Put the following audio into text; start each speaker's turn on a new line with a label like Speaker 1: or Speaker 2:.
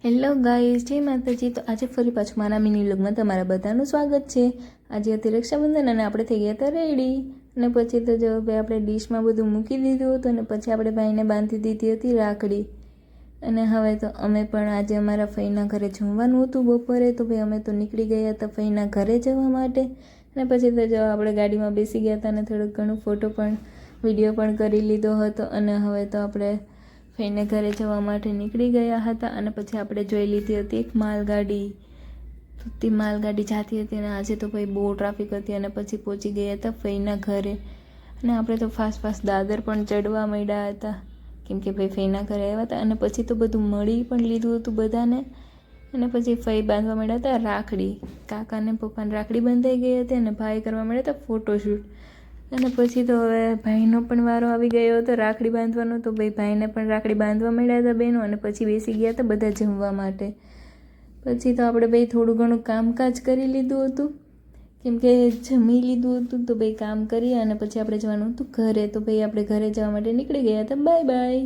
Speaker 1: Hello guys, જય માતાજી। તો આજે ફરી પાછું મારા મિની વ્લોગમાં તમારા બધાનું સ્વાગત છે। આજે હતી રક્ષાબંધન અને આપણે થઈ ગયા હતા રેડી। અને પછી તો જો ભાઈ આપણે ડીશમાં બધું મૂકી દીધું હતું અને પછી આપણે ભાઈને બાંધી દીધી હતી રાખડી। અને હવે તો અમે પણ આજે અમારા ફઈના ઘરે જમવાનું હતું બપોરે, તો ભાઈ અમે તો નીકળી ગયા હતા ફઈના ઘરે જવા માટે। અને પછી તો જો આપણે ગાડીમાં બેસી ગયા હતા અને થોડુંક ઘણું ફોટો પણ વિડીયો પણ કરી લીધો હતો। અને હવે તો આપણે ફઈને ઘરે જવા માટે નીકળી ગયા હતા। અને પછી આપણે જોઈ લીધી હતી એક માલગાડી, તો તે માલગાડી જતી હતી અને આજે તો ભાઈ બહુ ટ્રાફિક હતી। અને પછી પહોંચી ગયા હતા ફઈના ઘરે અને આપણે તો ફાસ્ટ દાદર પણ ચડવા માંડ્યા હતા, કેમ કે ભાઈ ફઈના ઘરે આવ્યા હતા। અને પછી તો બધું મળી પણ લીધું હતું બધાને। અને પછી ફઈ બાંધવા માંડ્યા હતા રાખડી, કાકાને પપ્પાને રાખડી બંધાઈ ગઈ હતી અને ભાઈ કરવા માંડ્યા હતા ફોટોશૂટ। અને પછી તો હવે ભાઈનો પણ વારો આવી ગયો હતો રાખડી બાંધવાનો, તો ભાઈને પણ રાખડી બાંધવા માંડ્યા હતા બહેનો। અને પછી બેસી ગયા હતા બધા જમવા માટે। પછી તો આપણે ભાઈ થોડું ઘણું કામકાજ કરી લીધું હતું, કેમ કે જમી લીધું હતું, તો ભાઈ કામ કરી અને પછી આપણે જવાનું હતું ઘરે। તો ભાઈ આપણે ઘરે જવા માટે નીકળી ગયા હતા। Bye bye.